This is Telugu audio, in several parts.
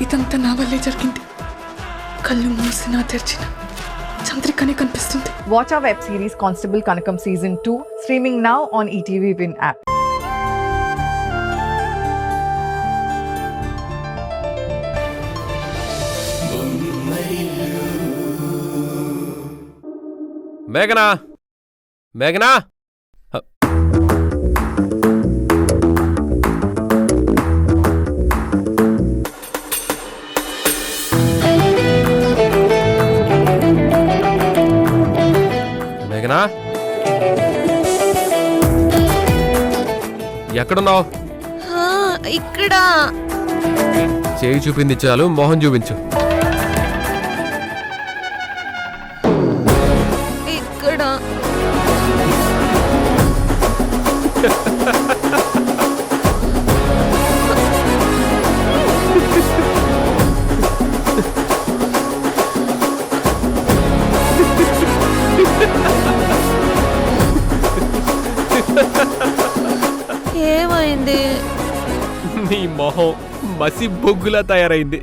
ఇదంతా నా వల్లే జరిగింది. కళ్ళు మూసినా తెరిచిన చంద్రికనే కనిపిస్తుంది. Watch our web series Constable Kanakam Season 2 streaming now on ETV Win app. మేఘనా, మేఘనా, మేఘనా, ఎక్కడున్నావు? ఇక్కడ. చేయి చూపింది చాలు, మొహం చూపించు. ఇక్కడ. ఏమైంది? నీ మొహం మసి బొగ్గులా తయారైంది.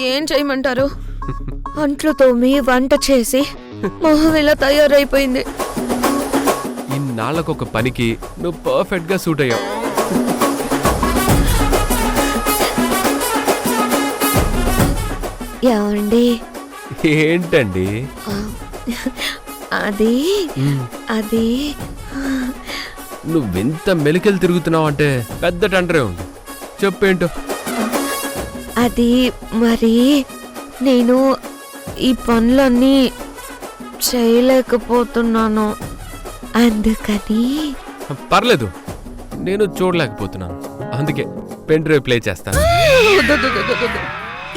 ఏం చేయమంటారు? అంట్లు తోమి వంట చేసి మొహం ఇలా తయారైపోయింది. ఇన్నాళ్ళకొక పనికి నువ్వు పర్ఫెక్ట్ గా సూట్ అయ్యావు. ఏమండి? ఏంటండి? అది అది నువ్వెంత మెలికలు తిరుగుతున్నావు అంటే పెద్ద టంటరే ఉంది. చెప్పేంటో. అది మరి నేను ఈ పనులన్నీ చేయలేకపోతున్నాను, అందుకని. పర్లేదు, నేను చూడలేకపోతున్నాను, అందుకే పెన్ డ్రైవ్ ప్లే చేస్తాను.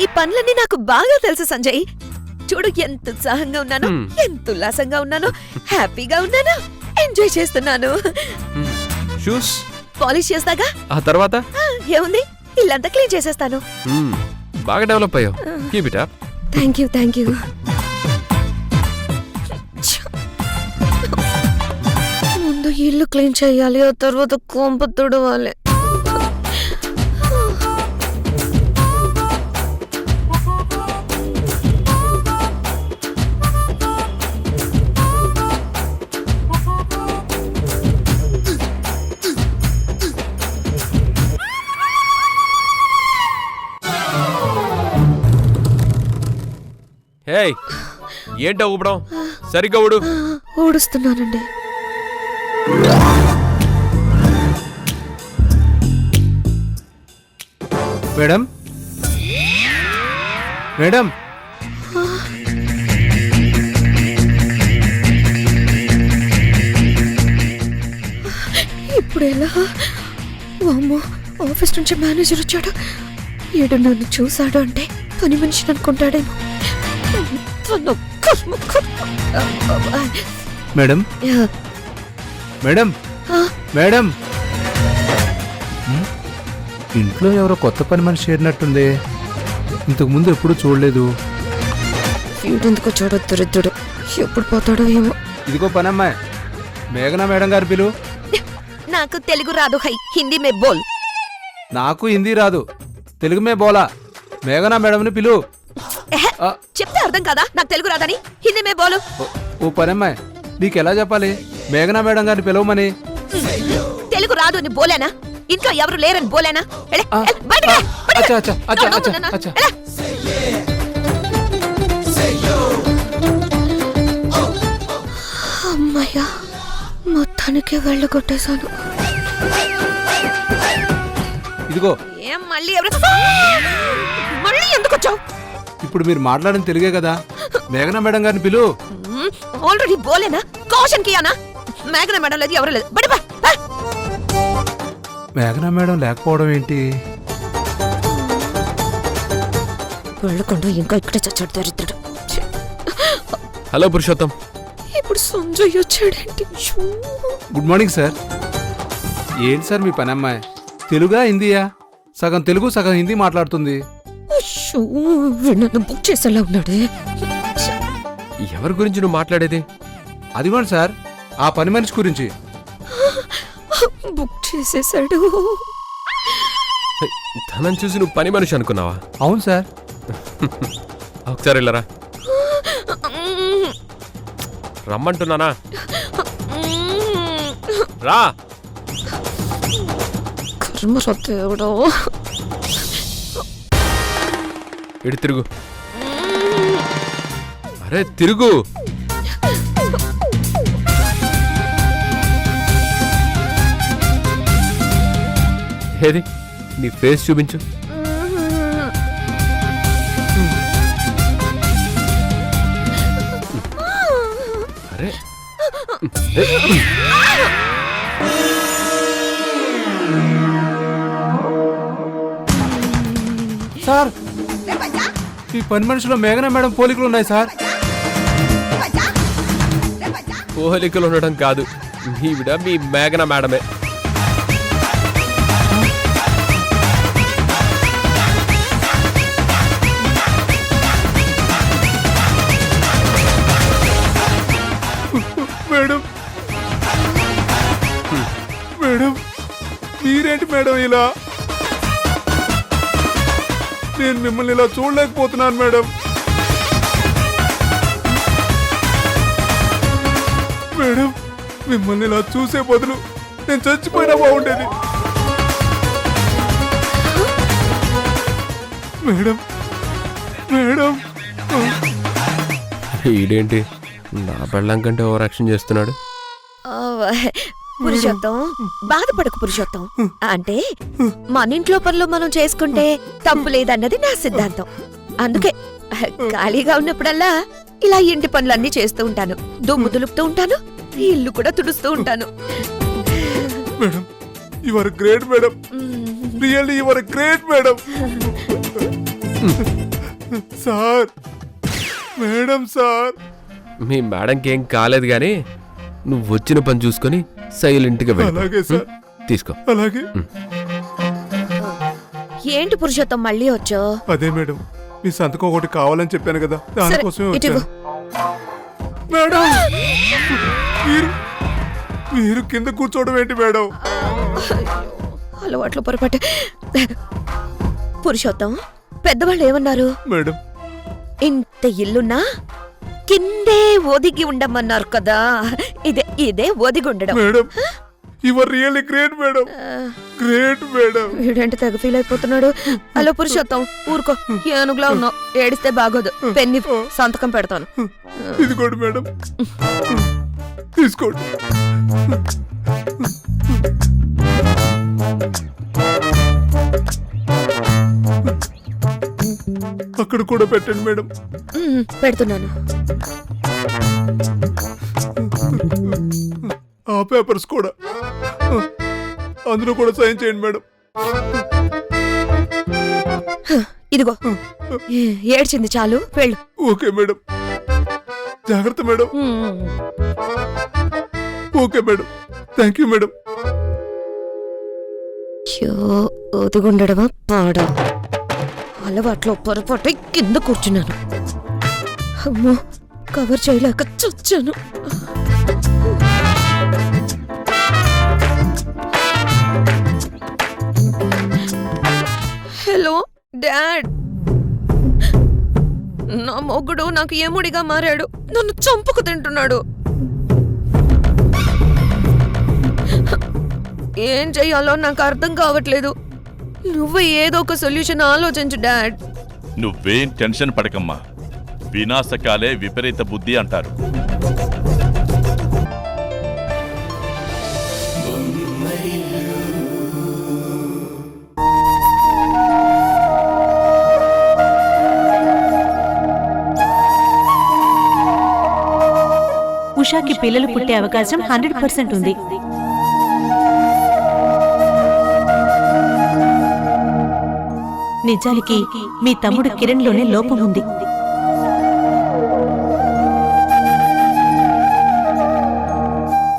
ఈ పనులన్నీ నాకు బాగా తెలుసు సంజయ్. చూడు, ఎంత ఉత్సాహంగా ఉన్నాను, ఎంత ఉల్లాసంగా ఉన్నాను, హ్యాపీగా ఉన్నాను, ఎంజాయ్ చేస్తున్నాను. షూస్ పాలిష్ చేస్తాగా, ఆ తర్వాత ఏముంది, ఇల్లంతా క్లీన్ చేసేస్తాను. బాగా డెవలప్ అయ్యావు. Keep it up. Thank you, thank you. ముందు ఇల్లు క్లీన్ చేయాలి, ఆ తర్వాత కొంప తుడవాలి. ఏయ్, ఏంటో ఊపడం? సరిగ్గా ఊడు. ఊడుస్తున్నానండి. మేడం, మేడం, ఇప్పుడు ఎలా? అమ్మో, ఆఫీస్ నుంచి మేనేజర్ వచ్చాడు. ఏడు నన్ను చూశాడు అంటే పని మనిషిని అనుకుంటాడేమో. మేడం, మేడం, మేడం, ఇంట్లో ఎవరో కొత్త పని మనిషి చేరినట్టుంది. ఇంతకు ముందు ఎప్పుడు చూడలేదు. వీడెందుకు వచ్చాడో దరిద్రుడు, ఎప్పుడు పోతాడో ఏమో. ఇదిగో పనమ్మాయి, మేఘనా మేడం గారి పిలు. నాకు తెలుగు రాదు, హై హిందీ మే బోల్. నాకు హిందీ రాదు, తెలుగు మే బోలా. మేఘనా మేడంని పిలు. చెప్తే అర్థం కదా, నాకు తెలుగు రాదని. హిందీ మే బోలు. ఓ పనమ్మాయి, నీకెలా చెప్పాలి మేఘనా మేడం గారిని పిలవమని? తెలుగు రాదు అని బోలేనా? ఇంట్లో ఎవరు లేరని బోలేనా? అమ్మయ్యా, మొత్తానికి వెళ్ళగొట్టేశాను. ఇదిగో. ఏం మళ్ళీ ఎవరు? మళ్ళీ ఎందుకు వచ్చావు? ఇప్పుడు మీరు మాట్లాడిన తెలుగే కదా. మేఘనా మేడం గారిని పిలు. ఆల్రెడీ బోలేనా? Caution Kiana? మేఘనా మేడం లేదు, ఎవరు లేదు. బడి మేఘనా మేడం లేకపోవడం ఏంటి? వెళ్ళకుండా ఇంకా ఇక్కడే చచ్చాడు దరిద్రుడు. హలో పురుషోత్తం. ఇప్పుడు సంజయ్ వచ్చాడేంటి? Good morning sir. ఏంటి సార్ మీ పని అమ్మాయి? తెలుగా హిందీయా? సగం తెలుగు సగం హిందీ మాట్లాడుతుంది. నన్ను బుక్ చేసేలా ఉన్నాడే. ఎవరి గురించి నువ్వు మాట్లాడేది? అదిగోండి సార్, ఆ పని మనిషి గురించి. బుక్ చేసేసాడు. తనని చూసి నువ్వు పని మనిషి అనుకున్నావా? అవును సార్. ఒకసారి వెళ్ళరా. రమ్మంటున్నానా? రా. ఇటు తిరుగు. అరే తిరుగు. ఏది నీ ఫేస్ చూపించు. అరే సార్, ఈ పని మనిషిలో మేఘనా మేడం పోలికలు ఉన్నాయి సార్. పోలికలు ఉండడం కాదు, ఈవిడ మీ మేఘనా మేడమే. మేడం మేడం మీరేంటి మేడం ఇలా? నేను మిమ్మల్ని ఇలా చూడలేకపోతున్నాను మేడం. మేడం మిమ్మల్ని ఇలా చూసే బదులు నేను చచ్చిపోయినా బాగుండేది. మేడం మేడం ఈడేంటి నా పెళ్ళం కంటే ఓవర్ యాక్షన్ చేస్తున్నాడు? పురుషోత్తం, బాధపడకు పురుషోత్తం. అంటే మన ఇంట్లో పనులు మనం చేసుకుంటే తప్పు లేదన్నది నా సిద్ధాంతం. అందుకే ఖాళీగా ఉన్నప్పుడల్లా ఇలా ఇంటి పనులన్నీ చేస్తూ ఉంటాను. దుమ్ము దులుపుతూ ఉంటాను, ఇల్లు కూడా తుడుస్తూ ఉంటాను. Madam you are great madam. Really you are great madam. Sir madam sir, మీ మేడంకి ఏం కాలేదు కానీ నువ్వు వచ్చిన పని చూసుకొని సైలెంట్గా వెళ్ళు. అలాగే సార్. తీసుకో. అలాగే. ఏంటి పురుషోత్తం మళ్ళీ వచ్చో? అదే మేడం, మీ సంతకం ఒకటి కావాలని చెప్పాను కదా, దానికోసమే వచ్చాను. మేడం మీరు కింద కూర్చోవడం ఏంటి మేడం? అలవాట్లు పొరపాటు. పురుషోత్తం, పెద్దవాళ్ళు ఏమన్నారు? మేడం ఇంత ఇల్లున్నా కిందే ఒదిగి ఉండమన్నారు కదా. ఇదే ఒదిగి ఉండడం. Madam you are really great madam. Great madam. వీడంటే తెగ ఫీల్ అయిపోతున్నాడు. హలో పురుషోత్తం, ఊరుకో, ఏనుగులా ఉన్నావు. ఏడిస్తే బాగోదు. పెన్ని సంతకం పెడతాను. ఇదిగోండి మేడం, తీసుకోండి. అక్కడ కూడా పెట్టండి మేడం. పెడుతున్నాను. ఆ పేపర్స్ కూడా, అందులో కూడా సైన్ చేయండి మేడం. ఇదిగో, ఏడ్చింది చాలు, వెళ్ళు. Okay madam. జాగ్రత్త madam. Okay madam. Thank you madam. ఒదిగుండడమా పాడా? అలవాట్లో పొరపాటు కింద కూర్చున్నాను. అమ్మో, కవర్ చేయలేక చచ్చాను. హలో డాడ్, నా మొగుడు నాకు ఏముడిగా మారాడు. నన్ను చంపుకు తింటున్నాడు. ఏం చెయ్యాలో నాకు అర్థం కావట్లేదు. నువ్వు ఏదో ఒక సొల్యూషన్ ఆలోచించు డాడ్. నువ్వేం టెన్షన్ పడకమ్మా. వినాశకాలే విపరీత బుద్ధి అంటారు. ఉషాకి పిల్లలు పుట్టే అవకాశం 100% ఉంది. నిజానికి మీ తమ్ముడు కిరణ్ లోనే లోపం ఉంది.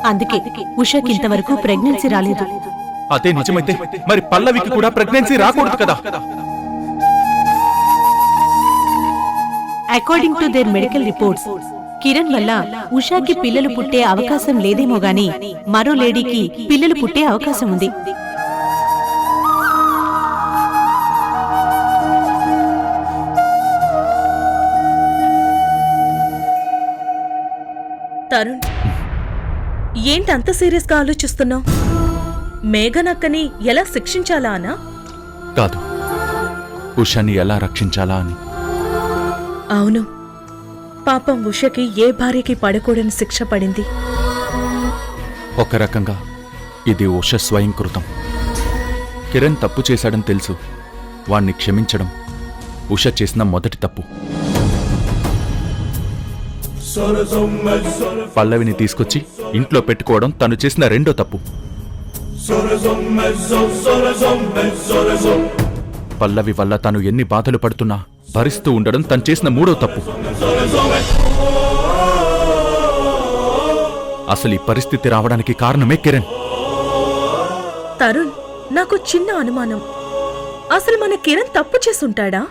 అందుకే ఉషాకి ఇంతవరకు ప్రెగ్నెన్సీ రాలేదు. అదే నిజమైతే మరి పల్లవికి కూడా ప్రెగ్నెన్సీ రాకూడదు కదా? According to their medical reports, Kiran వల్ల ఉషాకి పిల్లలు పుట్టే అవకాశం లేదేమో గాని మరో లేడీకి పిల్లలు పుట్టే అవకాశం ఉంది. తరుణ్, ఏంటి అంత సీరియస్గా ఆలోచిస్తున్నావు? మేఘన్ అక్కని ఎలా శిక్షించాలా అనా? కాదు, ఉషాని ఎలా రక్షించాలా అని. అవును, పాపం ఉషకి ఏ భార్యకి పడకూడని శిక్ష పడింది. ఒక రకంగా ఇది ఉష స్వయంకృతం. కిరణ్ తప్పు చేశాడని తెలుసు, వాణ్ణి క్షమించడం ఉష చేసిన మొదటి తప్పు. పల్లవిని తీసుకొచ్చి ఇంట్లో పెట్టుకోవడం తను చేసిన రెండో తప్పు. పల్లవి వల్ల తను ఎన్ని బాధలు పడుతున్నా భరిస్తూ ఉండడం తను చేసిన మూడో తప్పు. అసలు ఈ పరిస్థితి రావడానికి కారణమే కిరణ్. తరుణ్, నాకు చిన్న అనుమానం. అసలు మన కిరణ్ తప్పు చేసుంటాడా?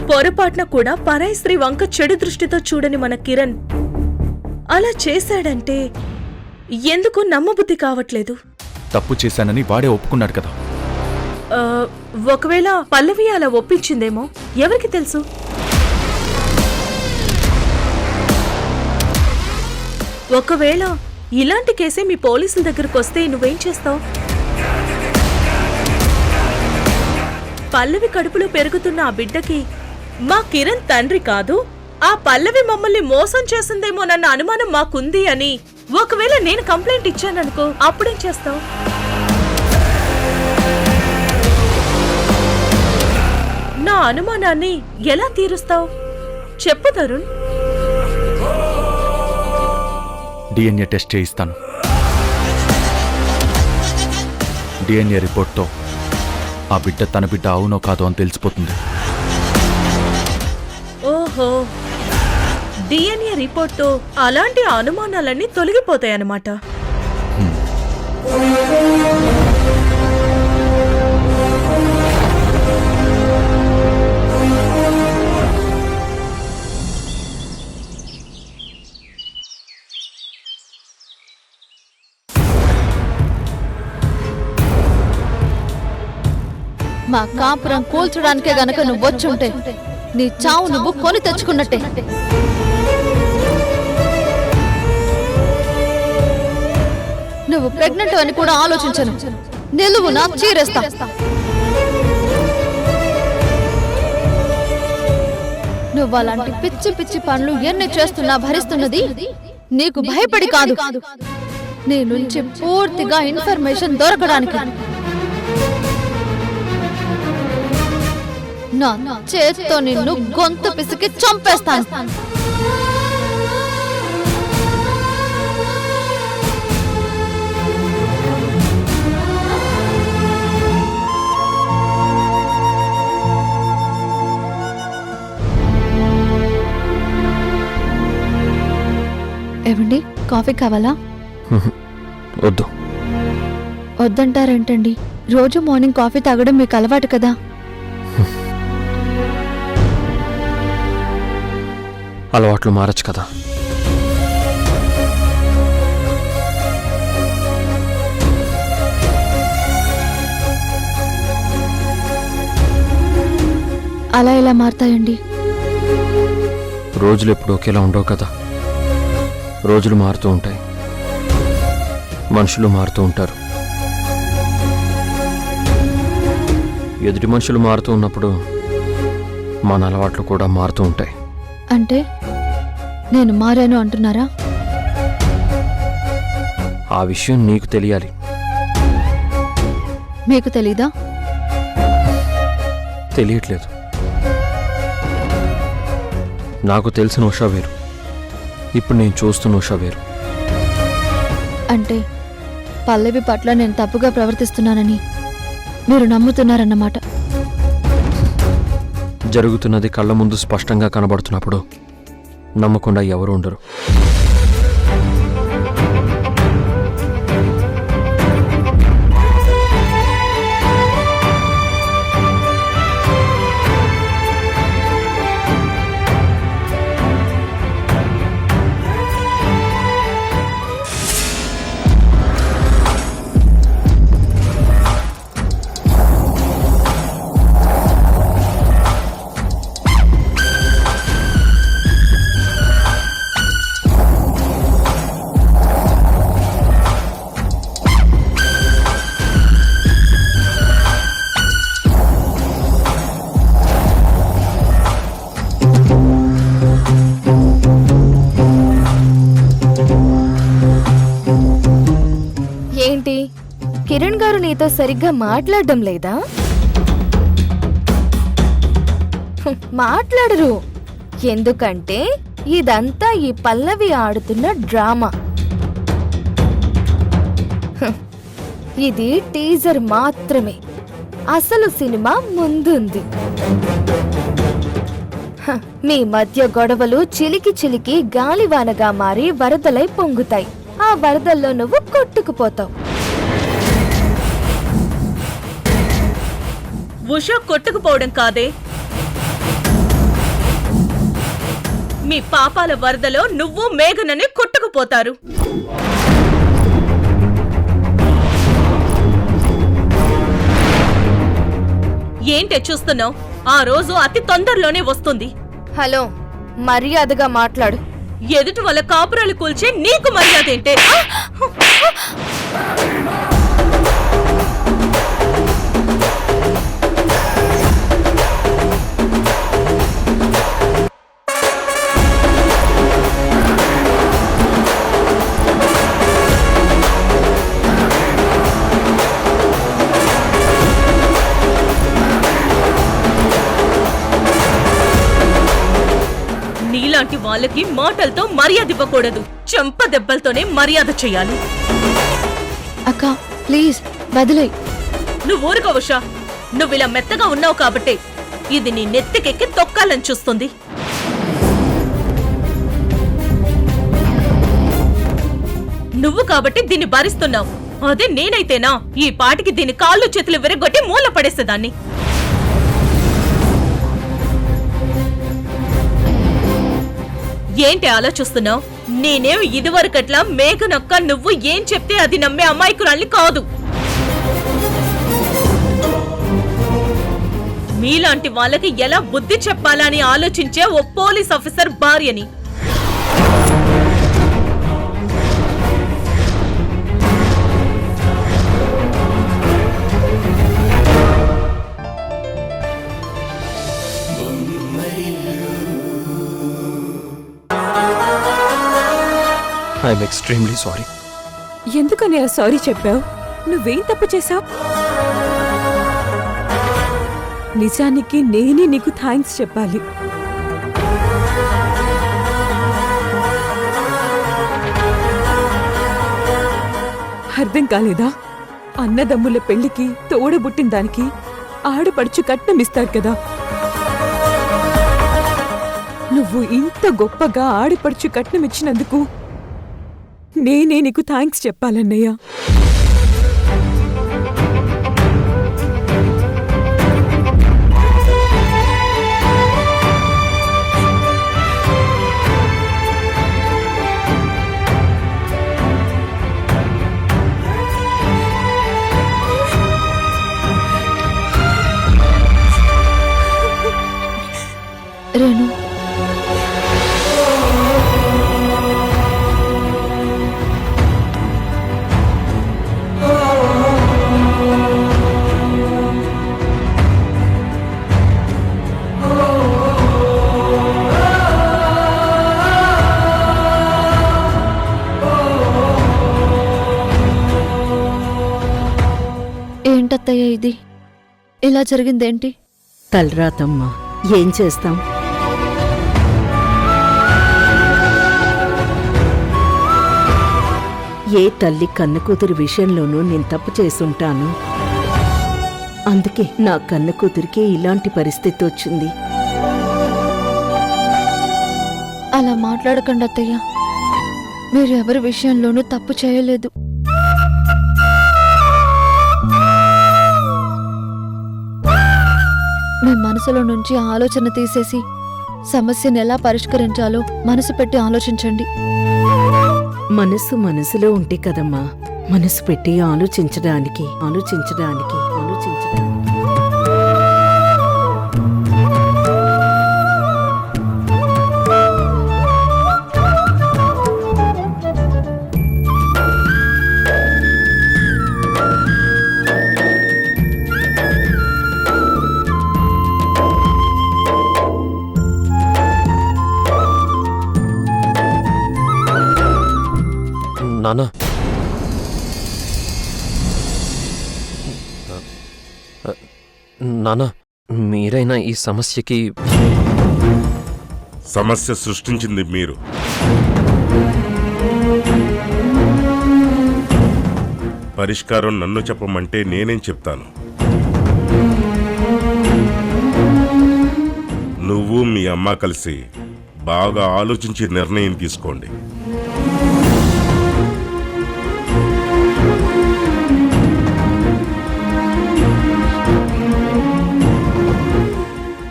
పొరపాటున కూడా పరాయి స్త్రీ వంక చెడు దృష్టితో చూడని మన కిరణ్ అలా చేశాడంటే ఎందుకు నమ్మబుద్ధి కావట్లేదు. తప్పు చేశానని వాడే ఒప్పుకున్నాడు కదా. ఒకవేళ పల్లవి అలా ఒప్పించిందేమో, ఎవరికి తెలుసు? ఒకవేళ ఇలాంటి కేసే మీ పోలీసుల దగ్గరకు వస్తే నువ్వేం చేస్తావు? పల్లవి కడుపులో పెరుగుతున్న ఆ బిడ్డకి మా కిరణ్ తండ్రి కాదు, ఆ పల్లవి మమ్మల్ని మోసం చేసిందేమోనన్న అనుమానం మాకుంది అని ఒకవేళ నేను కంప్లైంట్ ఇచ్చాననుకో, అప్పుడేం చేస్తావు? నా అనుమానాన్ని ఎలా తీరుస్తావు చెప్పు తరుణ్. డిఎన్ఏ టెస్ట్ చేయిస్తాను. డిఎన్ఏ రిపోర్ట్తో ఆ బిడ్డ తన బిడ్డ అవునో కాదో అని తెలిసిపోతుంది. ఓహో, డిఎన్ఏ రిపోర్ట్తో అలాంటి అనుమానాలన్నీ తొలగిపోతాయన్నమాట. మా కాపురం కూల్చడానికే గనక నువ్వు వచ్చుంటే నీ చావు నువ్వు కొని తెచ్చుకున్నట్టే. నువ్వు ప్రెగ్నెంట్ అని కూడా ఆలోచించను, నిలువున చీరేస్తా. నువ్వు అలాంటి పిచ్చి పిచ్చి పనులు ఎన్ని చేస్తున్నా భరిస్తున్నది నీకు భయపడి కాదు, నీ నుంచి పూర్తిగా ఇన్ఫర్మేషన్ దొరకడానికి. నా చేత్తో నిన్ను గొంతు పిసికి చంపేస్తాను. ఏమండి, కాఫీ కావాలా? వద్దు. వద్దంటారేంటండి? రోజు మార్నింగ్ కాఫీ తాగడం మీకు అలవాటు కదా. అలవాట్లు మారచ్చు కదా. అలా ఎలా మారుతాయండి? రోజులు ఎప్పుడు ఒకేలా ఉండవు కదా. రోజులు మారుతూ ఉంటాయి, మనుషులు మారుతూ ఉంటారు. ఎదుటి మనుషులు మారుతూ ఉన్నప్పుడు మన అలవాట్లు కూడా మారుతూ ఉంటాయి. అంటే నేను మారాను అంటున్నారా? ఆ విషయం నీకు తెలియాలి. మీకు తెలీదా? తెలియట్లేదు. నాకు తెలిసిన ఉషా వేరు, ఇప్పుడు నేను చూస్తున్న ఉషా వేరు. అంటే పల్లవి పట్ల నేను తప్పుగా ప్రవర్తిస్తున్నానని మీరు నమ్ముతున్నారన్నమాట. జరుగుతున్నది కళ్ళ ముందు స్పష్టంగా కనబడుతున్నప్పుడు నమ్మకుండా ఎవరు ఉండరు. అత్తగారు నీతో సరిగ్గా మాట్లాడడం లేదా? మాట్లాడరు, ఎందుకంటే ఇదంతా ఈ పల్లవి ఆడుతున్న డ్రామా. ఇది టీజర్ మాత్రమే, అసలు సినిమా ముందుంది. మీ మధ్య గొడవలు చిలికి చిలికి గాలివానగా మారి వరదలై పొంగుతాయి. ఆ వరదల్లో నువ్వు కొట్టుకుపోతావు. ఉషా కొట్టుకుపోవడం కాదే, మీ పాపాల వరదలో నువ్వు మేఘనని కొట్టుకుపోతారు. ఏంటే చూస్తున్నావు? ఆ రోజు అతి తొందరలోనే వస్తుంది. హలో, మర్యాదగా మాట్లాడు. ఎదుటి వాళ్ళ కాపురాలు కూల్చే నీకు మర్యాద ఏంటే? నీలాంటి వాళ్ళకి మాటలతో మర్యాద ఇవ్వకూడదు, చెంప దెబ్బలతోనే మర్యాద చెయ్యాలి. అక్క ప్లీజ్ వదిలే. నువ్వు ఊరుకో ఉషా, నువ్విలా మెత్తగా ఉన్నావు కాబట్టే ఇది నీ నెత్తికెక్కి తొక్కాలని చూస్తుంది. నువ్వు కాబట్టి దీన్ని భరిస్తున్నావు. అదే నేనైతేనా ఈ పాటికి దీని కాళ్ళు చేతులు విరగొట్టి మూల పడేసేదాన్ని. ఏంటి ఆలోచిస్తున్నావు? నేనేం ఇదివరకట్లా మేఘనక్క నువ్వు ఏం చెప్తే అది నమ్మే అమాయకురాల్ని కాదు. మీలాంటి వాళ్ళకి ఎలా బుద్ధి చెప్పాలని ఆలోచించే ఓ పోలీస్ ఆఫీసర్ భార్యని. I'm extremely sorry. ఎందుకని ఆ సారీ చెప్పావు? నువ్వేం తప్పు చేశావు? నిజానికి నేనే నీకు థ్యాంక్స్ చెప్పాలి. అర్థం కాలేదా? అన్నదమ్ముల పెళ్లికి తోడబుట్టిన దానికి ఆడపడుచు కట్నమిస్తాడు కదా. నువ్వు ఇంత గొప్పగా ఆడపడుచు కట్నమిచ్చినందుకు నేనే నీకు థ్యాంక్స్ చెప్పాలన్నయ్య. రేణు, ఏంటత్తయ్య ఇది? ఇలా జరిగిందేంటి? తలరాతమ్మా, ఏం చేస్తాం? ఏ తల్లి కన్న కూతురి విషయంలోనూ నేను తప్పు చేసుంటాను. అందుకే నా కన్న కూతురికి ఇలాంటి పరిస్థితి వచ్చింది. అలా మాట్లాడకండి అత్తయ్య, మీరు ఎవరి విషయంలోనూ తప్పు చేయలేదు. మీ మనసులో నుంచి ఆలోచన తీసేసి సమస్యను ఎలా పరిష్కరించాలో మనసు పెట్టి ఆలోచించండి. మనసు మనసులో ఉంటే కదమ్మా మనసు పెట్టి ఆలోచించడానికి. నానా, నాన్న, మీరైనా ఈ సమస్యకి సమస్య సృష్టించింది మీరు. పరిష్కారం నన్ను చెప్పమంటే నేనేం చెప్తాను? నువ్వు మీ అమ్మ కలిసి బాగా ఆలోచించి నిర్ణయం తీసుకోండి.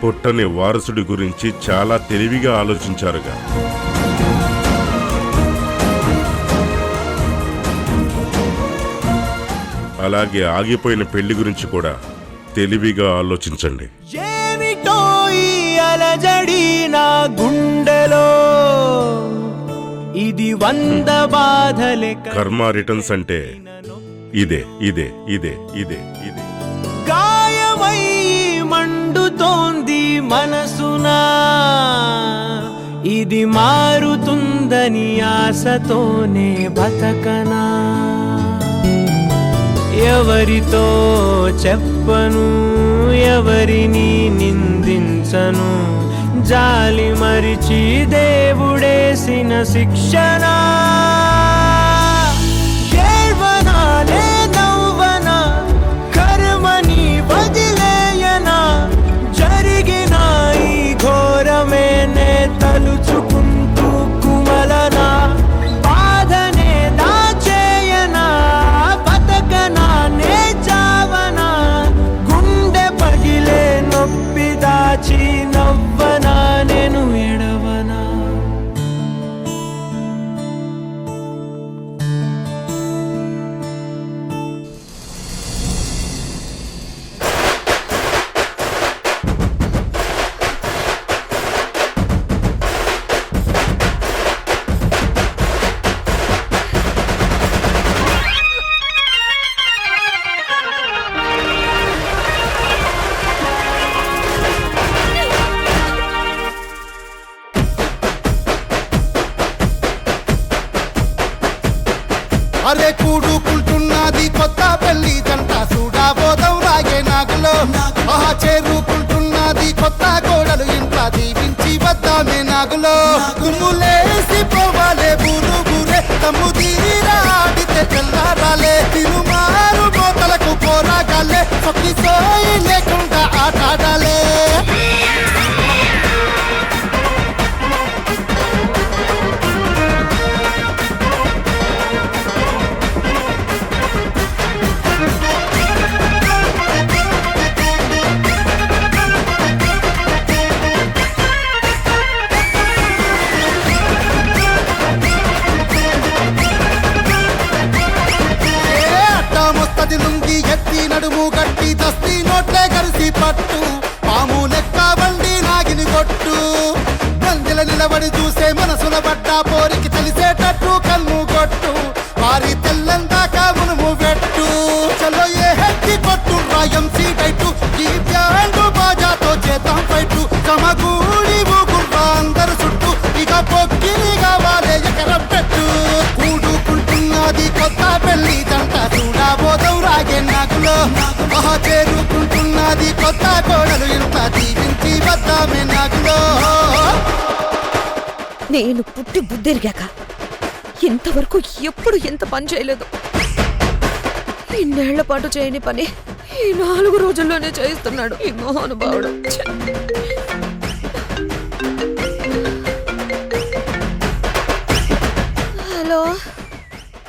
పుట్టని వారసుడి గురించి చాలా తెలివిగా ఆలోచించారుగా. అలాగే ఆగిపోయిన పెళ్లి గురించి కూడా తెలివిగా ఆలోచించండి. ఏమిటో ఈ అలజడి నా గుండెలో, ఇది 100 బాధలే. కర్మ రిటర్న్స్ అంటే ఇదే ఇదే ఇదే ఇదే ఇదే. గాయమై మండుతోంది మనసునా, ఇది మారుతుందని ఆశతోనే బతకనా. ఎవరితో చెప్పను, ఎవరిని నిందించను, జాలి మరిచి దేవుడేసిన శిక్షణ. ఏడ్వనానే నవ్వనా, కర్మని వదిలేయనా, జరిగిన ఈ ఘోరమే నే తలుచుకుంటూ కుమలనా. బాధనే దాచేయనా, బతకనా నే చావనా, గుండె పగిలే నొప్పి దాచి నవ్వనా, నేను ఎడవనా. అరే కూడుకుంటున్నది కొత్త పెళ్లి జంట, చూడబోదం రాగే నాగులో. ఆహా చేరుకుంటున్నది కొత్త కోడలు, ఇంట్లో దీవించి వద్దామే నాగులో. తుమ్ములేసి పోవాలే బూరు బూరే, తమ్ము తీరా ఆడితే తెల్లారాలే. తిరుమారు మోతలకు పోరాగాలే, సొక్కి సోయి లేకుండా ఆటాడాలే. మొస్తది లుంగి ఎత్తి నడుము గట్టి దస్తి నోట్లే కలిసి పట్టు, పాము లెక్క బండి నాగిని కొట్టు. నందిల నిలబడి చూసే మనసుల పడ్డ పోరికి తెలిసేటట్టు కన్ను కొట్టు, వారి తెల్లందాకా మునుము పెట్టు. చలో ఏ హెక్కి కొట్టు రాయం సీటైటు, ఈ బ్యాండు బాజాతో చేద్దాం ఫైటు. సమగూడి ఊగుంటా అందరు చుట్టూ, ఇక పొక్కిని కావాలే ఎకరం పెట్టు. కూడుకుంటున్నది కొత్త పెళ్లి జంట, చూడబోదం రాగే నాగులో. మహా చేరుకుంటున్నది కొత్త కోడలు, ఇంత దీవించి వద్దామే నాగులో. నేను పుట్టి బుద్ధిరిగాక ఇంతవరకు ఎప్పుడు ఎంత పని చేయలేదు. ఇన్నేళ్ల పాటు చేయని పని ఈ 4 రోజుల్లోనే చేయిస్తున్నాడు ఈ మహానుభావుడు. ఛే! హలో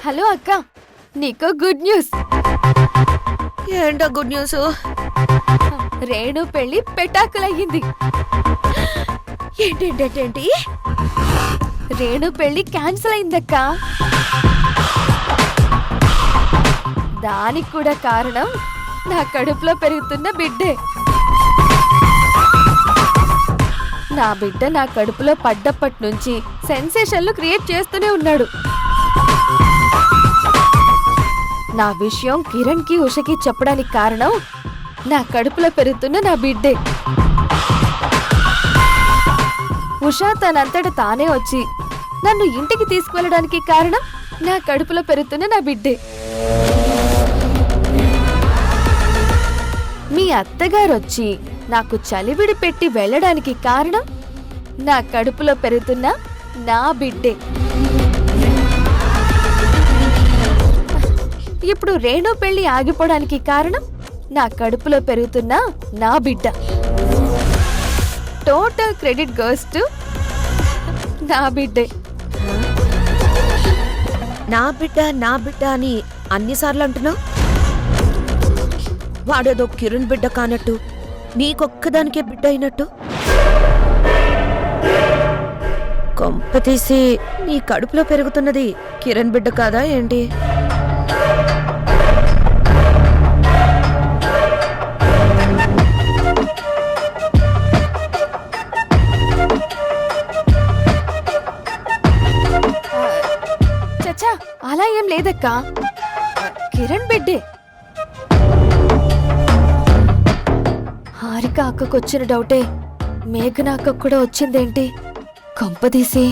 హలో అక్క, నీకు గుడ్ న్యూస్. ఏంటో గుడ్ న్యూస్? రేణు పెళ్లి పెటాకులయ్యింది. ఏంటేంటేంటి? రేణు పెళ్లి క్యాన్సిల్ అయిందక్క. దానికి కూడా కారణం నా కడుపులో పెరుగుతున్న బిడ్డే. నా బిడ్డ నా కడుపులో పడ్డప్పటి నుంచి సెన్సేషన్లు క్రియేట్ చేస్తూనే ఉన్నాడు. నా విషయం కిరణ్ కి ఉషకి చెప్పడానికి కారణం నా కడుపులో పెరుగుతున్న నా బిడ్డే. ఉష తనంతట తానే వచ్చి నన్ను ఇంటికి తీసుకువెళ్ళడానికి కారణం నా కడుపులో పెరుగుతున్న నా బిడ్డే. మీ అత్తగారొచ్చి నాకు చలివిడి పెట్టి వెళ్ళడానికి కారణం నా కడుపులో పెరుగుతున్న నా బిడ్డే. ఇప్పుడు రేణు పెళ్లి ఆగిపోవడానికి కారణం నా కడుపులో పెరుగుతున్న నా బిడ్డ. టోటల్ క్రెడిట్ గోస్ టు నా బిడ్డే. నా బిడ్డ అని అన్నిసార్లు అంటున్నావు. వాడేదో కిరణ్ బిడ్డ కానట్టు నీకొక్కదానికే బిడ్డ అయినట్టు. కొంపతీసి నీ కడుపులో పెరుగుతున్నది కిరణ్ బిడ్డ కాదా ఏంటి? చచ్చా, అలా ఏం లేదక్కా, కిరణ్ బిడ్డే. హారిక అక్కకొచ్చిన డౌటే మేఘన అక్కకు కూడా వచ్చిందేంటి? కొంపదీసి.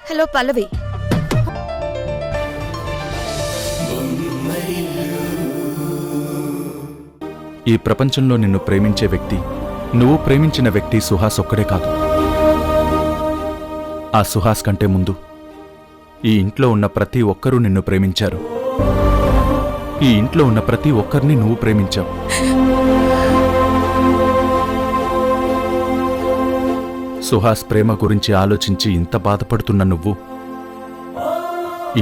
హలో పల్లవి, ఈ ప్రపంచంలో నిన్ను ప్రేమించే వ్యక్తి, నువ్వు ప్రేమించిన వ్యక్తి సుహాస్ ఒక్కడే కాదు. ఆ సుహాస్ కంటే ముందు ఈ ఇంట్లో ఉన్న ప్రతి ఒక్కరూ నిన్ను ప్రేమించారు. ఈ ఇంట్లో ఉన్న ప్రతి ఒక్కరిని నువ్వు ప్రేమించావు. సుహాస్ ప్రేమ గురించి ఆలోచించి ఇంత బాధపడుతున్న నువ్వు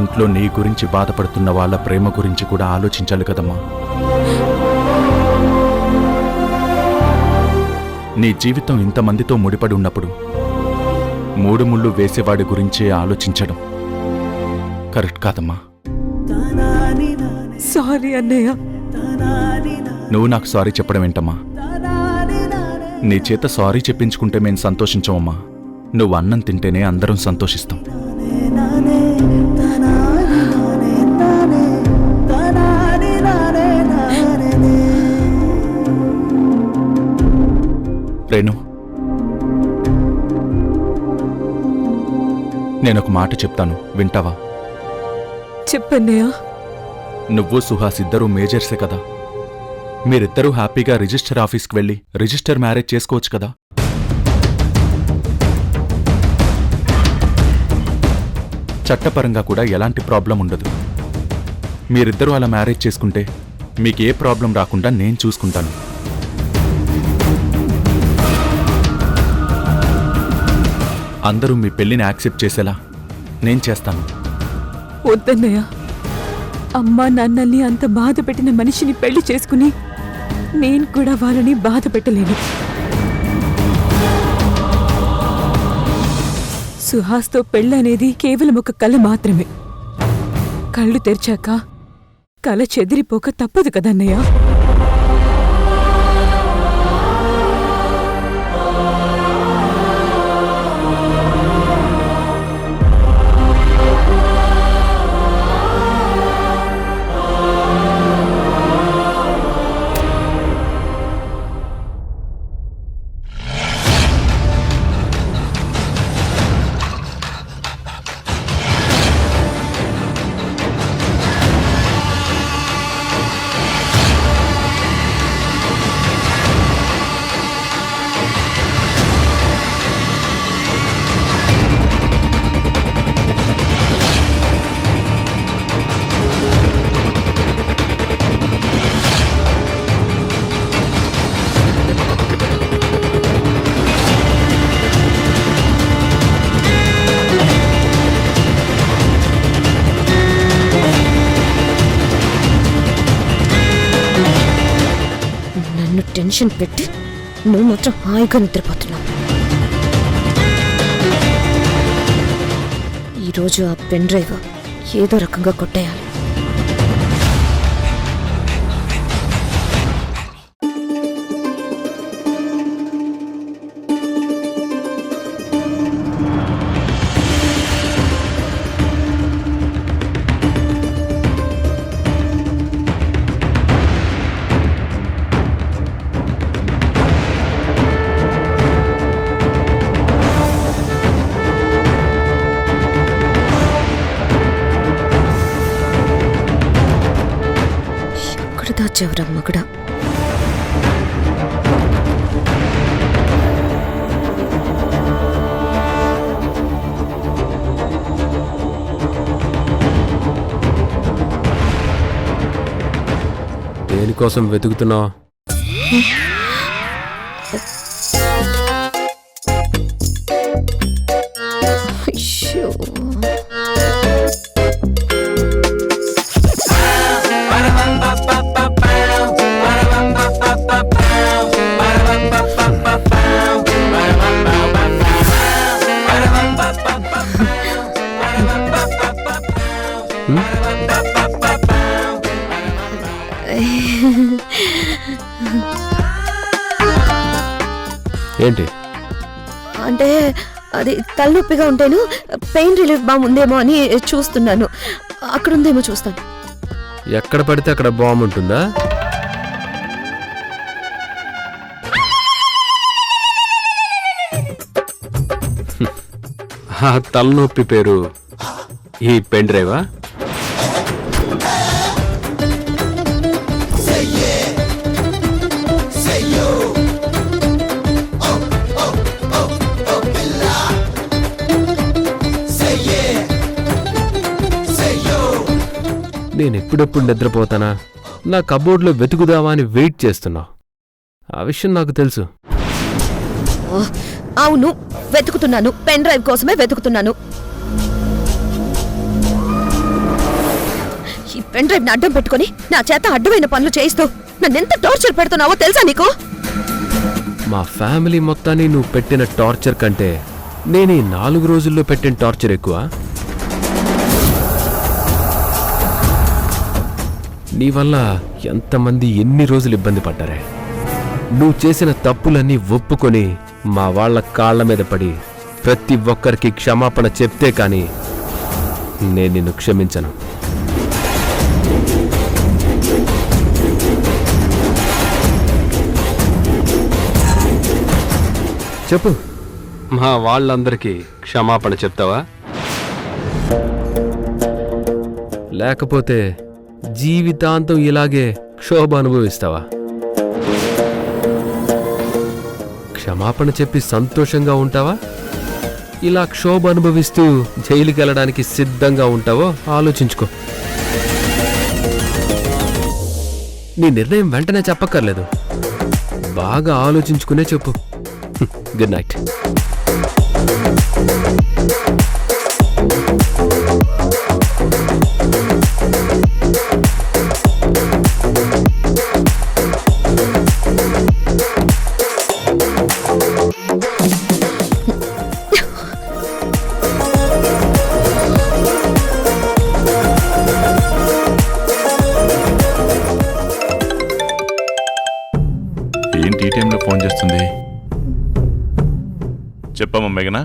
ఇంట్లో నీ గురించి బాధపడుతున్న వాళ్ళ ప్రేమ గురించి కూడా ఆలోచించాలి కదమ్మా. నీ జీవితం ఇంతమందితో ముడిపడి ఉన్నప్పుడు మూడు ముళ్ళు వేసేవాడి గురించే ఆలోచించడం కరెక్ట్ కాదమ్మా. సారీ అన్నయ్య. నువ్వు నాకు సారీ చెప్పడం ఏంటమ్మా? నీ చేత సారీ చెప్పించుకుంటే మేము సంతోషించమమ్మా. నువ్వు అన్నం తింటేనే అందరం సంతోషిస్తాం. రేణు, నేనొక మాట చెప్తాను, వింటావా? చెప్పన్నయ్య. నువ్వు సుహాస్ ఇద్దరూ మేజర్సే కదా. మీరిద్దరూ హ్యాపీగా రిజిస్టర్ ఆఫీస్కి వెళ్ళి రిజిస్టర్ మ్యారేజ్ చేసుకోవచ్చు కదా. చట్టపరంగా కూడా ఎలాంటి ప్రాబ్లం ఉండదు. మీరిద్దరూ అలా మ్యారేజ్ చేసుకుంటే మీకు ఏ ప్రాబ్లం రాకుండా నేను చూసుకుంటాను. అందరూ మీ పెళ్లిని యాక్సెప్ట్ చేసేలా నేను చేస్తాను. వద్దన్నయ్య, అమ్మా నాన్నల్ని అంత బాధ పెట్టిన మనిషిని పెళ్లి చేసుకుని నేను కూడా వాళ్ళని బాధ పెట్టలేను. సుహాస్తో పెళ్ళనేది కేవలం ఒక కళ మాత్రమే. కళ్ళు తెరిచాక కళ చెదిరిపోక తప్పదు కదన్నయ్య. టెన్షన్ పెట్టి నువ్వు మాత్రం హాయిగా నిద్రపోతున్నావు. ఈరోజు ఆ పెన్ డ్రైవ్ ఏదో రకంగా కొట్టేయాలి. ఎక్కడ దాచేవరా మగుడా? దేనికోసం వెతుకుతున్నావు? అయ్యో. ఏంటి? అంటే అది తలనొప్పిగా ఉంటేను పెయిన్ రిలీఫ్ బామ్ ఉందేమో అని చూస్తున్నాను. అక్కడ ఉందేమో చూస్తాను. ఎక్కడ పడితే అక్కడ బాంబు ఉంటుందా? ఆ తలనొప్పి పేరు ఈ పెన్ డ్రైవా? నేను ఎప్పుడెప్పుడు నిద్రపోతానా, నా కబోర్డ్లో వెతుకుదావా అని వెయిట్ చేస్తున్నావు. ఆ విషయం నాకు తెలుసు. అవును, వెతుకుతున్నాను. పెన్ డ్రైవ్ కోసమే వెతుకుతున్నాను. ఈ పెన్ డ్రైవ్ ని అడ్డం పెట్టుకుని నా చేత అడ్డమైన పనులు చేయిస్తూ నన్నెంత టార్చర్ పెడుతున్నావో తెలుసా నీకు? మా ఫ్యామిలీ మొత్తాన్ని నువ్వు పెట్టిన టార్చర్ కంటే నేను ఈ 4 రోజుల్లో పెట్టిన టార్చర్ ఎక్కువ. నీ వల్ల ఎంతమంది ఎన్ని రోజులు ఇబ్బంది పడ్డారే. నువ్వు చేసిన తప్పులన్నీ ఒప్పుకొని మా వాళ్ళ కాళ్ల మీద పడి ప్రతి ఒక్కరికి క్షమాపణ చెప్తే కానీ నేను నిన్ను క్షమించను. చెప్పు, మా వాళ్ళందరికీ క్షమాపణ చెప్తావా? లేకపోతే జీవితాంతం ఇలాగే క్షోభ అనుభవిస్తావా? క్షమాపణ చెప్పి సంతోషంగా ఉంటావా? ఇలా క్షోభ అనుభవిస్తూ జైలుకి వెళ్ళడానికి సిద్ధంగా ఉంటావో ఆలోచించుకో. నీ నిర్ణయం వెంటనే చెప్పక్కర్లేదు, బాగా ఆలోచించుకునే చెప్పు. Good night. ఏంటి ఈ టైంలో ఫోన్ చేస్తుంది? చెప్పమ్మా మేఘనా.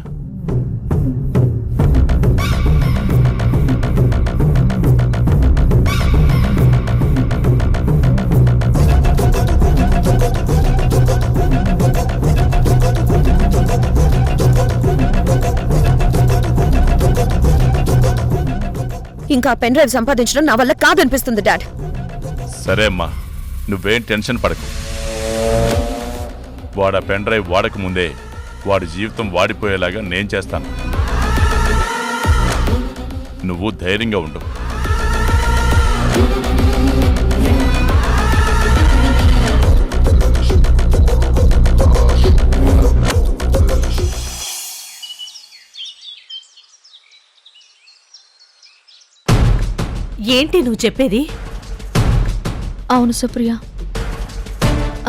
ఇంకా పెన్ డ్రైవ్ సంపాదించడం నా వల్ల కాదనిపిస్తుంది డాడ్. సరే అమ్మా, నువ్వేం టెన్షన్ పడకు. వాడు ఆ పెన్ డ్రైవ్ వాడక ముందే వాడి జీవితం వాడిపోయేలాగా నేను చేస్తాను. నువ్వు ధైర్యంగా ఉండు. ఏంటి నువ్వు చెప్పేది? అవును సుప్రియ,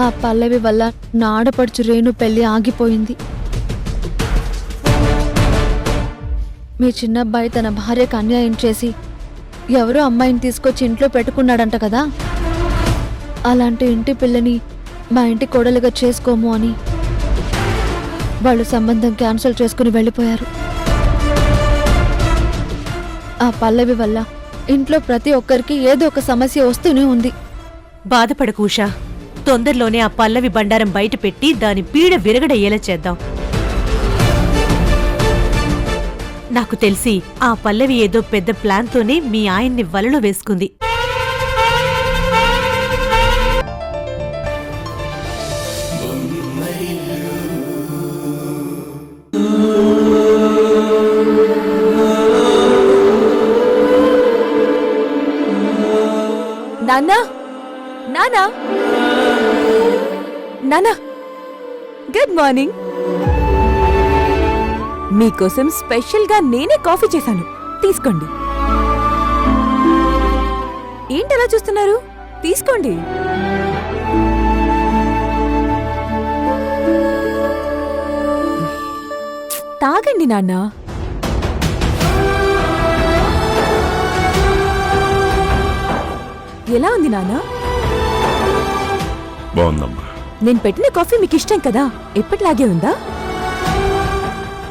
ఆ పల్లవి వల్ల నా ఆడపడుచు రేణు పెళ్లి ఆగిపోయింది. మీ చిన్నబ్బాయి తన భార్యకు అన్యాయం చేసి ఎవరో అమ్మాయిని తీసుకొచ్చి ఇంట్లో పెట్టుకున్నాడంట కదా. అలాంటి ఇంటి పిల్లని మా ఇంటి కోడలుగా చేసుకోము అని వాళ్ళు సంబంధం క్యాన్సిల్ చేసుకుని వెళ్ళిపోయారు. ఆ పల్లవి వల్ల ఇంట్లో ప్రతి ఒక్కరికి ఏదో ఒక సమస్య వస్తూనే ఉంది. బాధపడకు ఉషా, తొందరలోనే ఆ పల్లవి బండారం బయట పెట్టి దాని పీడ విరగడయ్యేలా చేద్దాం. నాకు తెలిసి ఆ పల్లవి ఏదో పెద్ద ప్లాన్తోనే మీ ఆయన్ని వలలో వేసుకుంది. నానా నానా గుడ్ మార్నింగ్. మీకోసం స్పెషల్ గా నేనే కాఫీ చేశాను, తీసుకోండి. ఏంటలా చూస్తున్నారు? తీసుకోండి. తాగండి నాన్నా. ఎలా ఉంది నాన్నా? బాగుందమ్మా. నేను పెట్టిన కాఫీ మీకు ఇష్టం కదా, ఎప్పటిలాగే ఉందా?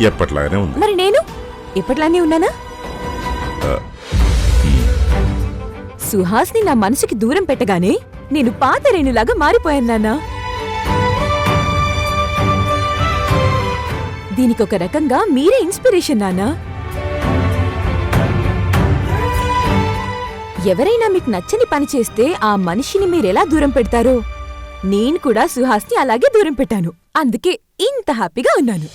ఎప్పట్లాగానే ఉంది. మరి నేను ఎప్పటిలానే ఉన్నానా? సుహాస్ని నా మనసుకి దూరం పెట్టగానే నేను పాత రేణులాగా మారిపోయాను నాన్నా. దీనికొక రకంగా మీరే ఇన్స్పిరేషన్ నాన్నా. ఎవరైనా మీకు నచ్చని పని చేస్తే ఆ మనిషిని మీరెలా దూరం పెడతారో నేను కూడా సుహాస్ని అలాగే దూరం పెట్టాను. అందుకే ఇంత హ్యాపీగా ఉన్నాను.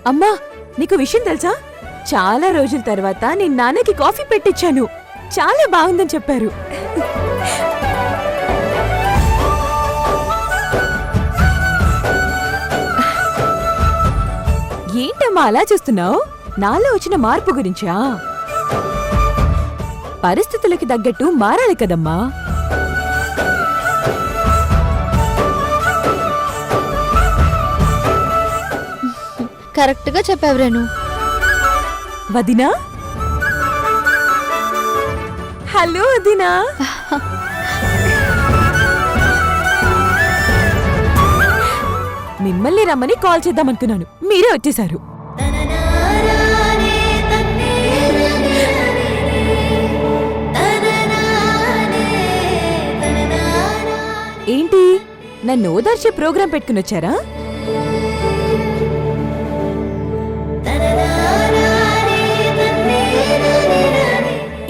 అమ్మా, నీకు విషయం తెలుసా? చాలా రోజుల తర్వాత నేను నాన్నకి కాఫీ పెట్టించాను. చాలా బాగుందని చెప్పారు. ఏంటమ్మా అలా చూస్తున్నావు? నాలో వచ్చిన మార్పు గురించా? పరిస్థితులకి తగ్గట్టు మారాలి కదమ్మా. కరెక్ట్ గా చెప్పావు రేణు. వదినా, హలో వదినా. మిమ్మల్ని రమ్మని కాల్ చేద్దామనుకున్నాను, మీరే వచ్చేశారు. ఏంటి, నన్ను ఓదార్చే ప్రోగ్రాం పెట్టుకుని వచ్చారా?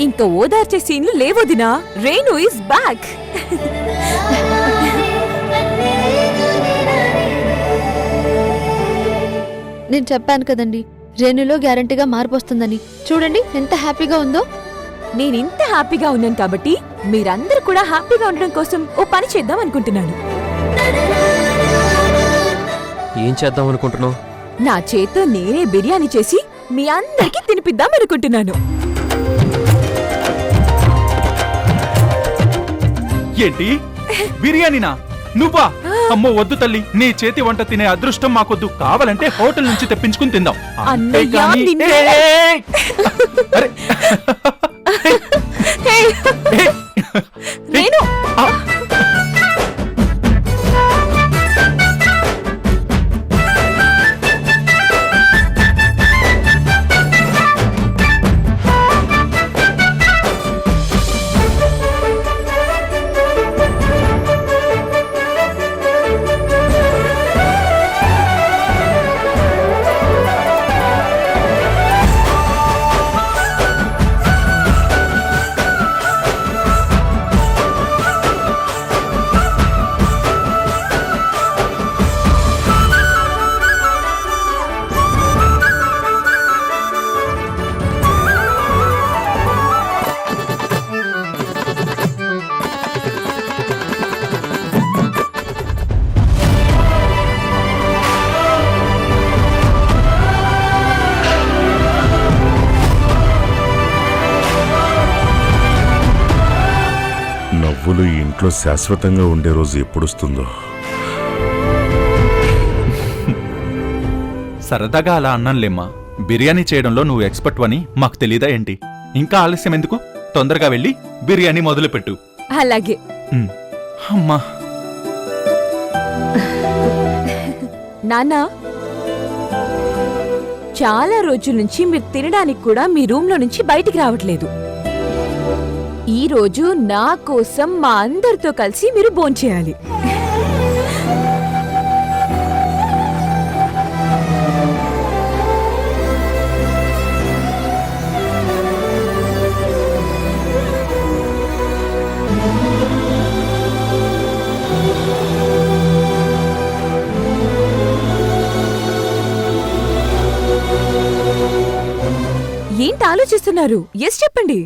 ఇంకా ఓదార్చే సీన్లు లేవొదినా. Renu is back. నేను చెప్పాను కదండి, రేణులో గ్యారంటీగా మార్పు వస్తుందని. చూడండి ఎంత హ్యాపీగా ఉందో. నేనింత హ్యాపీగా ఉన్నాను కాబట్టి మీరందరూ కూడా హ్యాపీగా ఉండడం కోసం ఓ పని చేద్దాం అనుకుంటున్నాను. ఏం చేద్దాం అనుకుంటున్నావు? నా చేత్తో నేనే బిర్యానీ చేసి మీ అందరికీ తినిపిద్దాం అనుకుంటున్నాను. ఏంటి, బిర్యానీనా? నువ్వా? అమ్మో వద్దు తల్లి, నీ చేతి వంట తినే అదృష్టం మాకొద్దు. కావాలంటే హోటల్ నుంచి తెప్పించుకుని తిందాం. అన్నయ్య, అంతేగాని- నిన్ను- ఏయ్! అరే! నేను నవ్వులు ఈ ఇంట్లో శాశ్వతంగా ఉండే రోజు ఎప్పుడొస్తుందో. సరదాగా అలా అన్నానులేమ్మా. బిర్యానీ చేయడంలో నువ్వు ఎక్స్పర్ట్ అని మాకు తెలీదా ఏంటి? ఇంకా ఆలస్యం ఎందుకు? తొందరగా వెళ్ళి బిర్యానీ మొదలుపెట్టు. అలాగే. అమ్మా నాన్నా, చాలా రోజుల నుంచి మీరు తినడానికి కూడా మీ రూమ్ లో నుంచి బయటికి రావట్లేదు. ఈ రోజు నా కోసం మా అందరితో కలిసి మీరు భోంచేయాలి. ఏంటి ఆలోచిస్తున్నారు? ఎస్ చెప్పండి.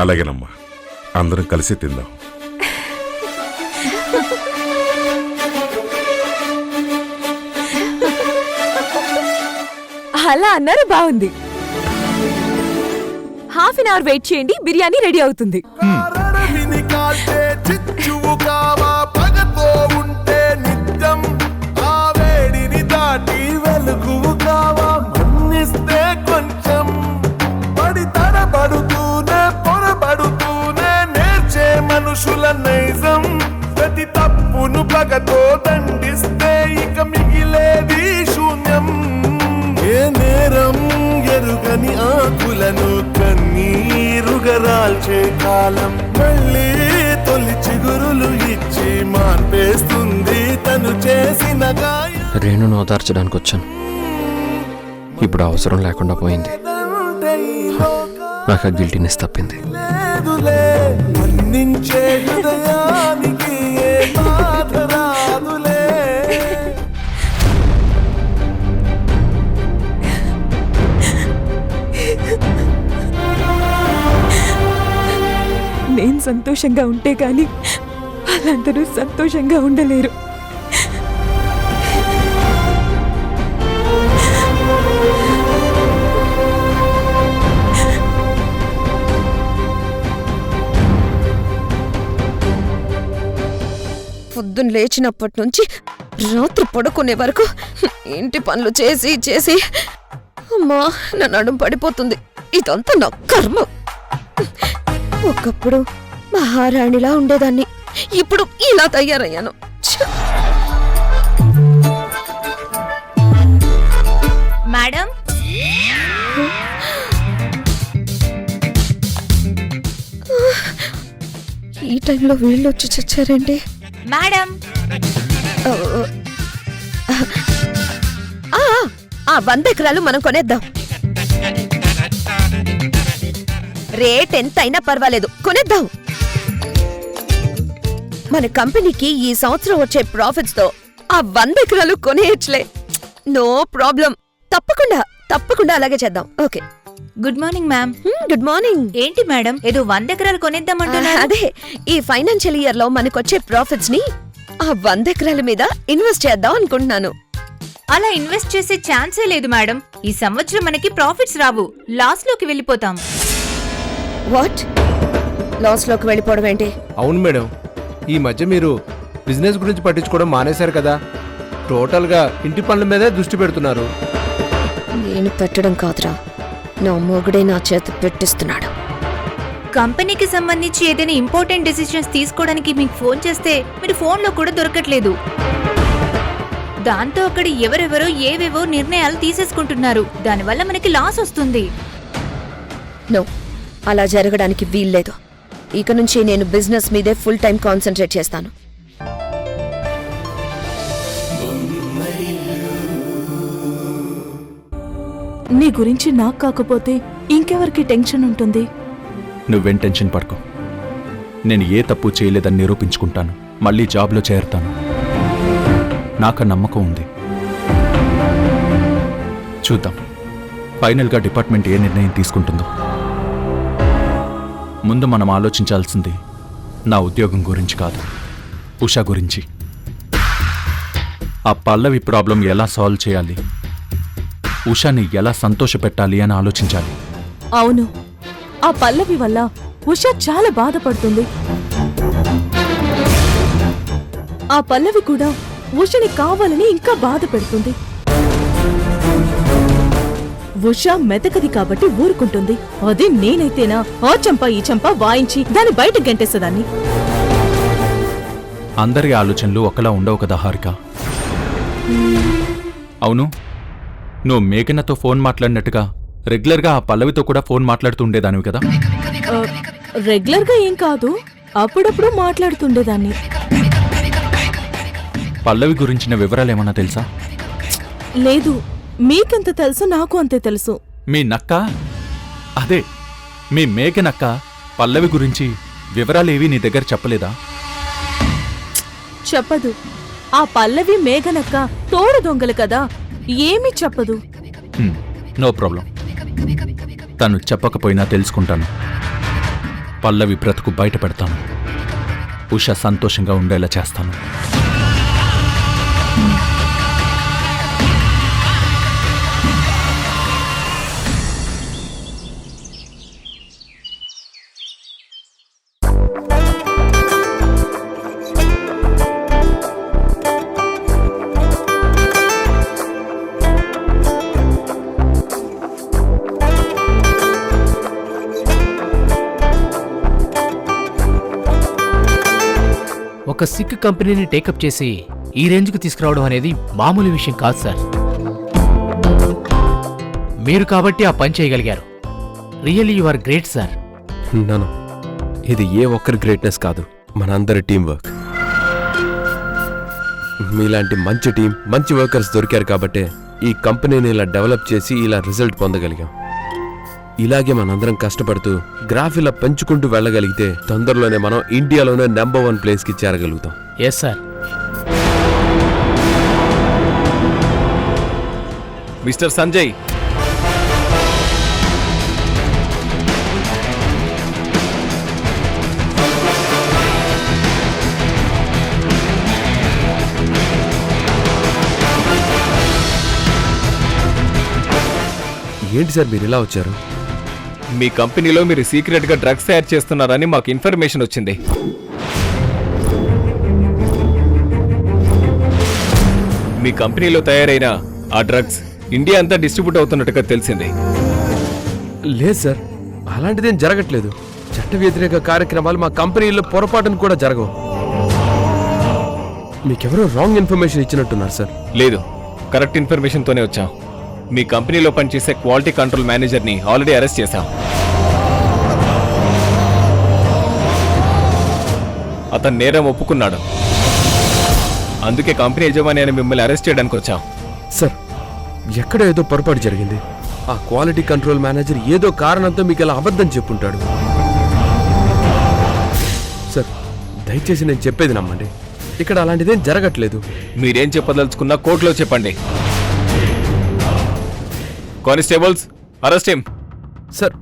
అలాగేనమ్మా, అందరం కలిసి తిందాం. అలా అన్నారు, బాగుంది. హాఫ్ అన్ అవర్ వెయిట్ చేయండి, బిర్యానీ రెడీ అవుతుంది. చిచ్చువు కావా పగతో ఉంటే నిత్యం ఆ వేడిని దాటి వెలుగువు కావా మన్నిస్తే కొంచెం పడి తడబడుతూనే పొరబడుతూనే నేర్చే మనుషుల నైజం ప్రతి తప్పును పగతో దండిస్తే ఇక మిగిలేది శూన్యం. ఏ నేరం ఎరుగని ఆకులను కన్నీరుగరాల్చే కాలం మళ్ళీ తొలి చిగురులు ఇచ్చి మార్పేస్తుంది తను చేసిన గాయం. రేణును ఓదార్చడానికి వచ్చాను, ఇప్పుడు అవసరం లేకుండా పోయింది. నాకు ఆ గిల్టీనెస్ తప్పింది. లేదులే మన్నించే హృదయానికి ఏ బాధ రాదులే. నేను సంతోషంగా ఉంటే గాని వాళ్ళందరూ సంతోషంగా ఉండలేరు. పొద్దున్న లేచినప్పటి నుంచి రాత్రి పడుకునే వరకు ఇంటి పనులు చేసి చేసి అమ్మా నా నడుం పడిపోతుంది. ఇదంతా నా కర్మ. ఒకప్పుడు మహారాణిలా ఉండేదాన్ని, ఇప్పుడు ఇలా తయారయ్యాను. మేడం, ఈ టైంలో వీళ్ళు వచ్చి చచ్చారండి. మేడం, ఆ 100 ఎకరాలు మనం కొనేద్దాం. రేట్ ఎంత అయినా పర్వాలేదు, కొనేద్దాం. మన కంపెనీకి ఈ సంవత్సరం వచ్చే ప్రాఫిట్స్ తో ఆ 100 ఎకరాలు కొనేయచ్చులే. No problem. తప్పకుండా తప్పకుండా అలాగే చేద్దాం. Okay. Good morning ma'am. Good morning. ఏంటి మేడం, ఏదో 100 ఎకరాలు కొనేద్దామంటున్నారు? అదే, ఈ ఫైనాన్షియల్ ఇయర్ లో మనకొచ్చే ప్రాఫిట్స్ ని ఆ 100 ఎకరాల మీద ఇన్వెస్ట్ చేద్దాం అనుకుంటున్నాను. అలా ఇన్వెస్ట్ చేసే ఛాన్సే లేదు మేడం. ఈ సంవత్సరం మనకి ప్రాఫిట్స్ రావు, లాస్ లోకి వెళ్ళిపోతాం. వాట్? లాస్ లోకి వెళ్ళిపోవడం ఏంటి? అవును మేడం, ఈ మధ్య మీరు బిజినెస్ గురించి పట్టించుకోవడం మానేశారు కదా. టోటల్గా ఇంటి పనుల మీదే దృష్టి పెడుతున్నారు. నేను పెట్టడం కాదురా, నా మొగుడే నా చేత పెట్టిస్తున్నాడు. కంపెనీకి సంబంధించి ఏదైనా ఇంపార్టెంట్ డెసిషన్స్ తీసుకోవడానికి మీకు ఫోన్ చేస్తే మీరు ఫోన్లో కూడా దొరకట్లేదు. దాంతో అక్కడ ఎవరెవరో ఏవేవో నిర్ణయాలు తీసేసుకుంటున్నారు. దానివల్ల మనకి లాస్ వస్తుంది. నో, అలా జరగడానికి వీల్లేదు. ఇక నుంచి నేను బిజినెస్ మీదే ఫుల్ టైం కాన్సన్ట్రేట్ చేస్తాను. నీ గురించి నాకు కాకపోతే ఇంకెవరికి టెన్షన్ ఉంటుంది? నువ్వేం టెన్షన్ పడుకో. నేను ఏ తప్పు చేయలేదని నిరూపించుకుంటాను. మళ్ళీ జాబ్లో చేరుతాను. నాకు నమ్మకం ఉంది. చూద్దాం ఫైనల్గా డిపార్ట్మెంట్ ఏ నిర్ణయం తీసుకుంటుందో. ముందు మనం ఆలోచించాల్సింది నా ఉద్యోగం గురించి కాదు, ఉషా గురించి. ఆ పల్లవి ప్రాబ్లం ఎలా సాల్వ్ చేయాలి, ఉషాని ఎలా సంతోషపెట్టాలి అని ఆలోచించాలి. అవును, ఆ పల్లవి వల్ల ఉష చాలా బాధపడుతుంది. ఆ పల్లవి కూడా ఉషని కావాలని ఇంకా బాధ పెడుతుంది. ఉష మెతకది కాబట్టి ఊరుకుంటుంది. అదే నేనైతేనా ఆ చంప ఈ చంప వాయించి దాన్ని బయట గంటేసేదాన్ని. అందరి ఆలోచనలు ఒకలా ఉండవు కదా హారిక. అవును, నువ్వు మేఘనతో ఫోన్ మాట్లాడినట్టుగా రెగ్యులర్గా ఆ పల్లవితో కూడా ఫోన్ మాట్లాడుతూ ఉండేదానివి కదా? రెగ్యులర్గా ఏం కాదు, అప్పుడప్పుడు మాట్లాడుతుండేదాన్ని. పల్లవి గురించిన వివరాలు ఏమన్నా తెలుసా? లేదు, మీకెంత తెలుసు నాకు అంతే తెలుసు. మీ నక్క, అదే మీ మేఘనక్క పల్లవి గురించి వివరాలేవి నీ దగ్గర చెప్పలేదా? చెప్పదు. ఆ పల్లవి మేఘనక్క తోడు దొంగలు కదా, ఏమీ చెప్పదు. నో ప్రాబ్లం, తను చెప్పకపోయినా తెలుసుకుంటాను. పల్లవి బ్రతుకు బయట పెడతాను. ఉష సంతోషంగా ఉండేలా చేస్తాను. ఒక సిక్ కంపెనీని టేకప్ చేసి ఈ రేంజ్కు తీసుకురావడం అనేది మామూలు విషయం కాదు సార్. మీరు కాబట్టి ఆ పని చేయగలిగారు. Really you are great sir. నన్ను ఇది ఏ ఒక్కరి గ్రేట్నెస్ కాదు, మనందరి టీం వర్క్. మీలాంటి మంచి టీం, మంచి వర్కర్స్ దొరికారు కాబట్టే ఈ కంపెనీని ఇలా డెవలప్ చేసి ఇలా రిజల్ట్ పొందగలిగాం. ఇలాగే మనందరం కష్టపడుతూ గ్రాఫ్ ఇలా పెంచుకుంటూ వెళ్ళగలిగితే తొందరలోనే మనం ఇండియాలోనే నెంబర్ 1 ప్లేస్కి చేరగలుగుతాం. Yes sir. మిస్టర్ సంజయ్, ఏంటి సార్ మీరు ఇలా వచ్చారు? మీ కంపెనీలో మీరు సీక్రెట్గా డ్రగ్స్ తయారు చేస్తున్నారని మాకు ఇన్ఫర్మేషన్ వచ్చింది. మీ కంపెనీలో తయారైన ఆ డ్రగ్స్ ఇండియా అంతా డిస్ట్రిబ్యూట్ అవుతున్నట్టుగా తెలిసింది. లేదు సార్, అలాంటిదేం జరగట్లేదు. చట్ట వ్యతిరేక కార్యక్రమాలు మా కంపెనీలో పొరపాటును కూడా జరగవు. మీకెవరో రాంగ్ ఇన్ఫర్మేషన్ ఇచ్చినట్టున్నారు సార్. లేదు, కరెక్ట్ ఇన్ఫర్మేషన్తోనే వచ్చాం. మీ కంపెనీలో పనిచేసే క్వాలిటీ కంట్రోల్ మేనేజర్ని ఆల్రెడీ అరెస్ట్ చేశాం. అతను నేరం ఒప్పుకున్నాడు. అందుకే కంపెనీ యజమాని అని మిమ్మల్ని అరెస్ట్ చేయడానికి వచ్చాం. సార్, ఎక్కడ ఏదో పొరపాటు జరిగింది. ఆ క్వాలిటీ కంట్రోల్ మేనేజర్ ఏదో కారణంతో మీకు ఇలా అబద్ధం చెప్పుంటాడు. సార్, దయచేసి నేను చెప్పేది నమ్మండి. ఇక్కడ అలాంటిదేం జరగట్లేదు. మీరేం చెప్పదలుచుకున్నా కోర్టులో చెప్పండి. Constables, arrest him. Sir,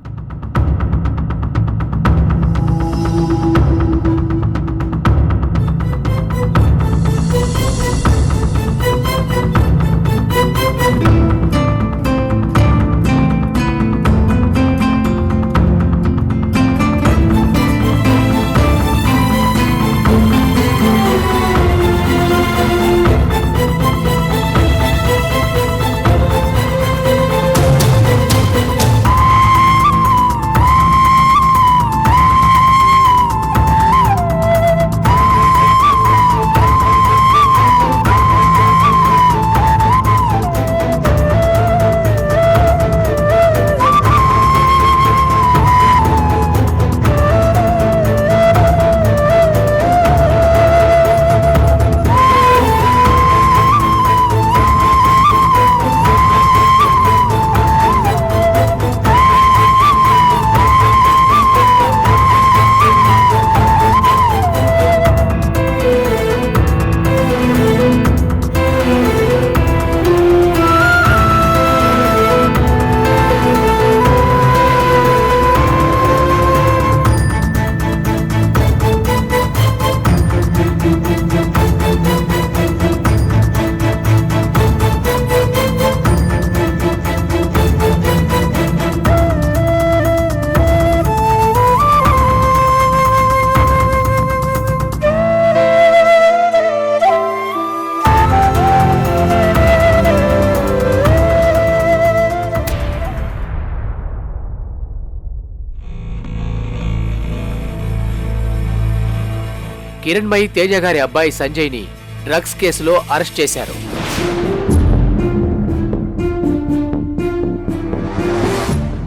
Kiranmayi Teja గారి అబ్బాయి సంజయ్ని డ్రగ్స్ కేసులో అరెస్ట్ చేశారు.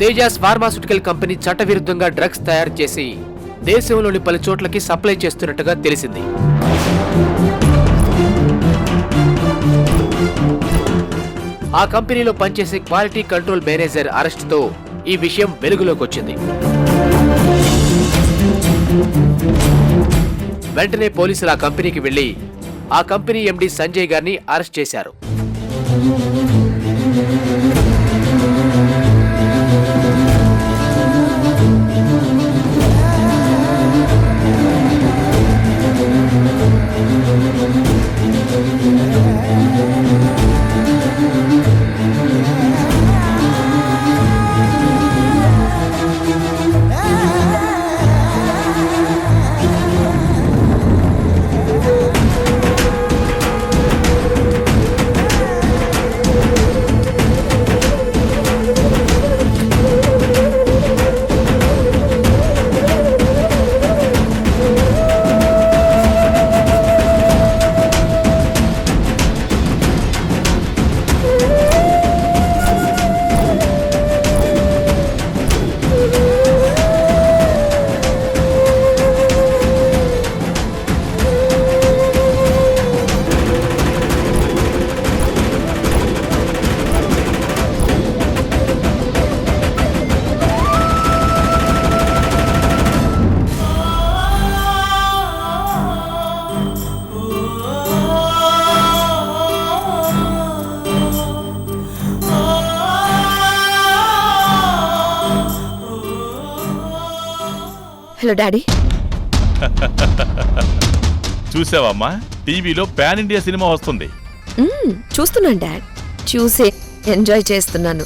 తేజాస్ ఫార్మాస్యూటికల్ కంపెనీ చట్టవిరుద్ధంగా డ్రగ్స్ తయారు చేసి దేశంలోని పలు చోట్లకి సప్లై చేస్తున్నట్టుగా తెలిసింది. ఆ కంపెనీలో పనిచేసే క్వాలిటీ కంట్రోల్ మేనేజర్ అరెస్టుతో ఈ విషయం వెలుగులోకి వచ్చింది. వెంటనే పోలీసులు ఆ కంపెనీకి వెళ్లి ఆ కంపెనీ ఎండీ సంజయ్ గారిని అరెస్ట్ చేశారు. Hello daddy. చూసావమ్మా, టీవీలో పాన్ ఇండియా సినిమా వస్తుంది. చూస్తున్నాను డాడ్, చూసి ఎంజాయ్ చేస్తున్నాను.